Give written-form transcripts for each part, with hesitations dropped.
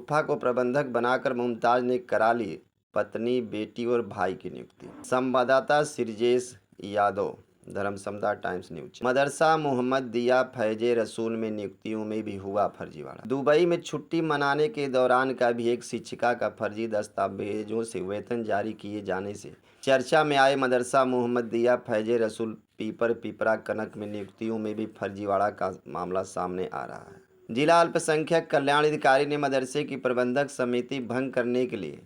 फूफा को प्रबंधक बनाकर मुमताज ने करा ली पत्नी, बेटी और भाई की नियुक्ति। संवाददाता सिरजेश यादव, धर्मसमता टाइम्स न्यूज। मदरसा मोहम्मदिया फैजे रसूल में नियुक्तियों में भी हुआ फर्जीवाड़ा। दुबई में छुट्टी मनाने के दौरान का भी एक शिक्षिका का फर्जी दस्तावेजों से वेतन जारी किए जाने से चर्चा में आए मदरसा मोहम्मदिया फैजे रसूल पिपरा कनक में नियुक्तियों में भी फर्जीवाड़ा का मामला सामने आ रहा है। जिला अल्पसंख्यक कल्याण अधिकारी ने मदरसे की प्रबंधक समिति भंग करने के लिए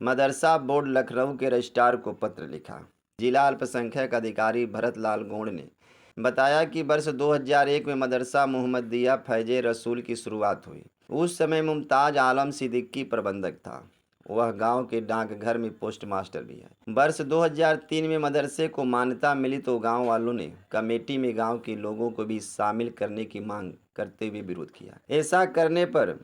मदरसा बोर्ड लखनऊ के रजिस्ट्रार को पत्र लिखा। जिला अल्पसंख्यक अधिकारी भरत लाल गोंड ने बताया कि वर्ष 2001 में मदरसा मोहम्मदिया फैजे रसूल की शुरुआत हुई। उस समय मुमताज आलम सिद्दीकी प्रबंधक था। वह गांव के डाकघर में पोस्ट मास्टर भी है। वर्ष 2003 में मदरसे को मान्यता मिली तो गांव वालों ने कमेटी में गांव के लोगों को भी शामिल करने की मांग करते हुए विरोध किया। ऐसा करने पर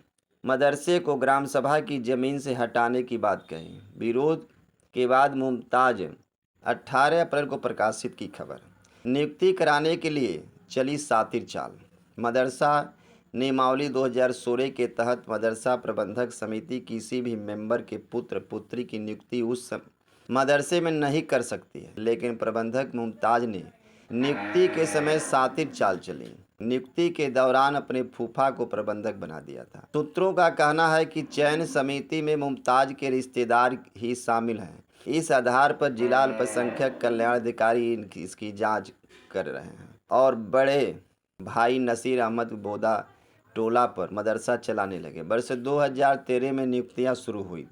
मदरसे को ग्राम सभा की जमीन से हटाने की बात कही। विरोध के बाद मुमताज 18 अप्रैल को प्रकाशित की खबर। नियुक्ति कराने के लिए चली सातिर चाल। मदरसा नियमावली 2016 के तहत मदरसा प्रबंधक समिति किसी भी मेंबर के पुत्र पुत्री की नियुक्ति उस मदरसे में नहीं कर सकती है, लेकिन प्रबंधक मुमताज ने नियुक्ति के समय सातिर चाल चली। नियुक्ति के दौरान अपने फूफा को प्रबंधक बना दिया था। सूत्रों का कहना है कि चयन समिति में मुमताज के रिश्तेदार ही शामिल हैं। इस आधार पर जिला अल्पसंख्यक कल्याण अधिकारी इसकी जांच कर रहे हैं और बड़े भाई नसीर अहमद बोदा टोला पर मदरसा चलाने लगे। वर्ष 2013 में नियुक्तियां शुरू हुई।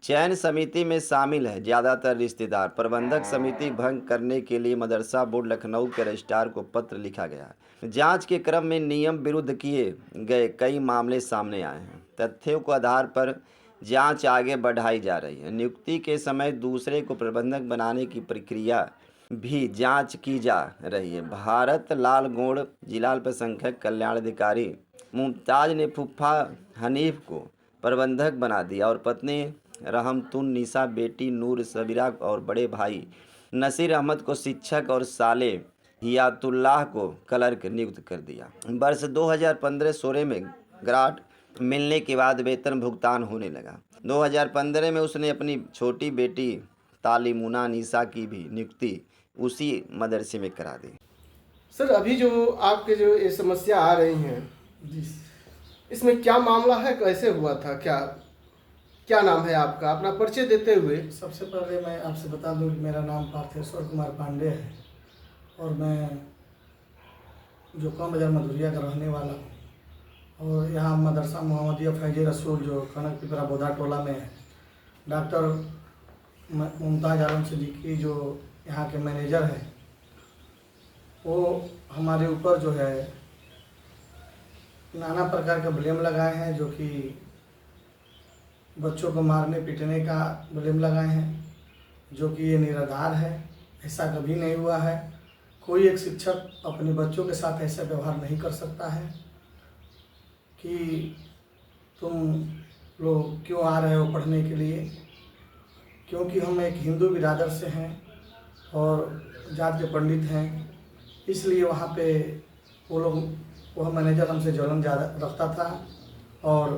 चयन समिति में शामिल है ज़्यादातर रिश्तेदार। प्रबंधक समिति भंग करने के लिए मदरसा बोर्ड लखनऊ के रजिस्ट्रार को पत्र लिखा गया है। जांच के क्रम में नियम विरुद्ध किए गए कई मामले सामने आए हैं। तथ्यों के आधार पर जांच आगे बढ़ाई जा रही है। नियुक्ति के समय दूसरे को प्रबंधक बनाने की प्रक्रिया भी जांच की जा रही है। भारत लाल गोंड, जिला अल्पसंख्यक कल्याण अधिकारी। मुमताज ने फूफा हनीफ को प्रबंधक बना दिया और पत्नी रहमतुन निसा, बेटी नूर सबीरा और बड़े भाई नसीर अहमद को शिक्षक और साले हियातुल्लाह को क्लर्क नियुक्त कर दिया। वर्ष 2015-16 में ग्रांट मिलने के बाद वेतन भुगतान होने लगा। 2015 में उसने अपनी छोटी बेटी तालिमुना निसा की भी नियुक्ति उसी मदरसे में करा दी। सर, अभी जो आपके जो ये समस्या आ रही हैं, इसमें क्या मामला है, कैसे हुआ था, क्या नाम है आपका, अपना परिचय देते हुए। सबसे पहले मैं आपसे बता दूं कि मेरा नाम पार्थेश्वर कुमार पांडे है और मैं जो कम बाजार मधुरिया का रहने वाला हूँ और यहाँ मदरसा मोहम्मदिया फैजे रसूल जो कनक पिपरा बोधा टोला में है, डॉक्टर मुमताज आलम सिद्दीकी जो यहाँ के मैनेजर हैं, वो हमारे ऊपर जो है नाना प्रकार का ब्लेम लगाए हैं, जो कि बच्चों को मारने पीटने का ब्लेम लगाए हैं, जो कि ये निराधार है। ऐसा कभी नहीं हुआ है। कोई एक शिक्षक अपने बच्चों के साथ ऐसा व्यवहार नहीं कर सकता है कि तुम लोग क्यों आ रहे हो पढ़ने के लिए, क्योंकि हम एक हिंदू बिरादर से हैं और जात के पंडित हैं, इसलिए वहाँ पे वह मैनेजर हमसे जलन ज़्यादा रखता था और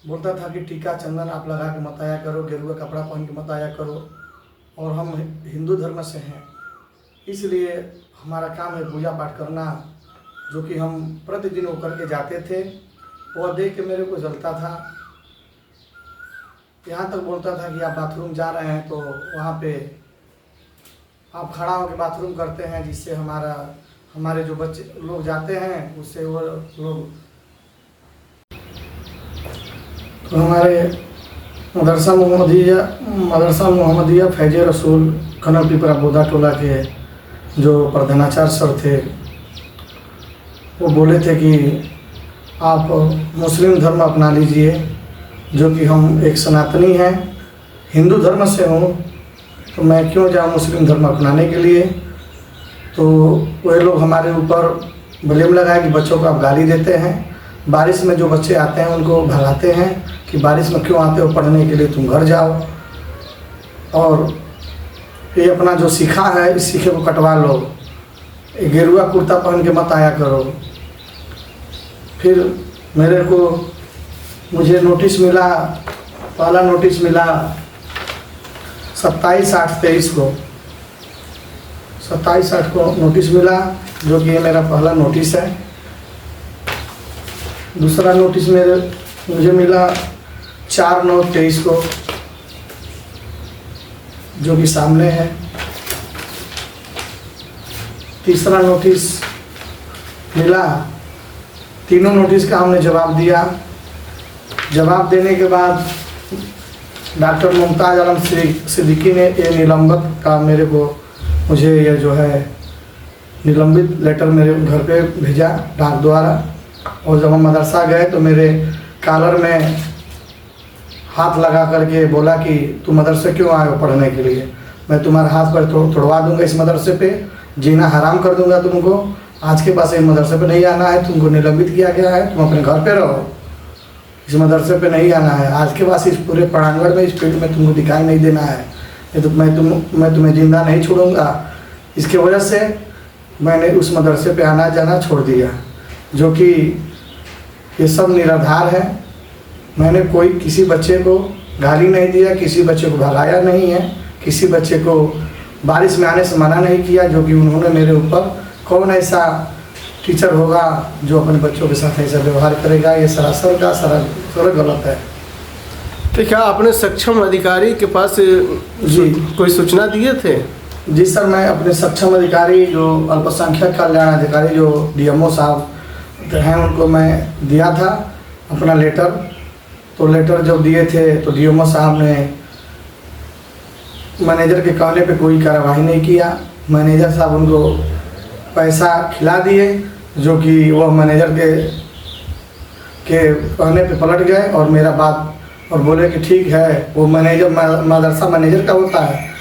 बोलता था कि टीका चंदन आप लगा के मत आया करो, गेरुआ कपड़ा पहन के मत आया करो, और हम हिंदू धर्म से हैं, इसलिए हमारा काम है पूजा पाठ करना, जो कि हम प्रतिदिन वो करके जाते थे। वह देख के मेरे को जलता था। यहाँ तक बोलता था कि आप बाथरूम जा रहे हैं तो वहाँ पे आप खड़ा होकर बाथरूम करते हैं, जिससे हमारे जो बच्चे लोग जाते हैं उससे वो लोग। तो हमारे मदरसा मोहम्मदिया फैजे रसूल कनक पिपरा बोधा टोला के जो प्रधानाचार्य सर थे, वो बोले थे कि आप मुस्लिम धर्म अपना लीजिए, जो कि हम एक सनातनी हैं, हिंदू धर्म से हूँ, तो मैं क्यों जाऊँ मुस्लिम धर्म अपनाने के लिए। तो वह लोग हमारे ऊपर ब्लेम लगाए कि बच्चों को आप गाली देते हैं, बारिश में जो बच्चे आते हैं उनको भगाते हैं कि बारिश में क्यों आते हो पढ़ने के लिए, तुम घर जाओ, और ये अपना जो सीखा है इस सीखे को कटवा लो, गेरुआ कुर्ता पहन के मत आया करो। फिर मेरे को मुझे नोटिस मिला, पहला नोटिस मिला 27/8/23 को, 27/8 को नोटिस मिला, जो कि ये मेरा पहला नोटिस है। दूसरा नोटिस मुझे मिला 4/9/23 को, जो कि सामने है। तीसरा नोटिस मिला, तीनों नोटिस का हमने जवाब दिया। जवाब देने के बाद डॉक्टर मुमताज़ आलम सिद्दीकी ने ये निलंबित का मुझे ये जो है निलंबित लेटर मेरे घर पे भेजा डाक द्वारा। और जब हम मदरसा गए तो मेरे कॉलर में हाथ लगा करके बोला कि तुम मदरसे क्यों आए हो पढ़ने के लिए, मैं तुम्हारे हाथ पर तोड़वा दूंगा, इस मदरसे पे जीना हराम कर दूंगा तुमको, आज के पास इस मदरसे पे नहीं आना है, तुमको निलंबित किया गया है, तुम अपने घर पे रहो, इस मदरसे पे नहीं आना है, आज के बाद इस पूरे प्रांगण में, इस फील्ड में तुमको दिखाई नहीं देना है, ये तो मैं तुम्हें जिंदा नहीं छोड़ूंगा। इसके वजह से मैंने उस मदरसे पे आना जाना छोड़ दिया, जो कि ये सब निराधार है। मैंने किसी बच्चे को गाली नहीं दिया, किसी बच्चे को भगाया नहीं है, किसी बच्चे को बारिश में आने से मना नहीं किया, जो कि उन्होंने मेरे ऊपर, कौन ऐसा टीचर होगा जो अपने बच्चों के साथ ऐसा व्यवहार करेगा, ये सरासर गलत है। तो क्या आपने सक्षम अधिकारी के पास जी कोई सूचना दिए थे? जी सर, मैं अपने सक्षम अधिकारी जो अल्पसंख्यक कल्याण अधिकारी जो DMO साहब हैं उनको मैं दिया था अपना लेटर। तो लेटर जब दिए थे तो DMO साहब ने मैनेजर के कहने पे कोई कार्रवाई नहीं किया। मैनेजर साहब उनको पैसा खिला दिए, जो कि वह मैनेजर के कहने पे पलट गए और मेरा बात और बोले कि ठीक है, वो मैनेजर मदरसा मैनेजर का होता है,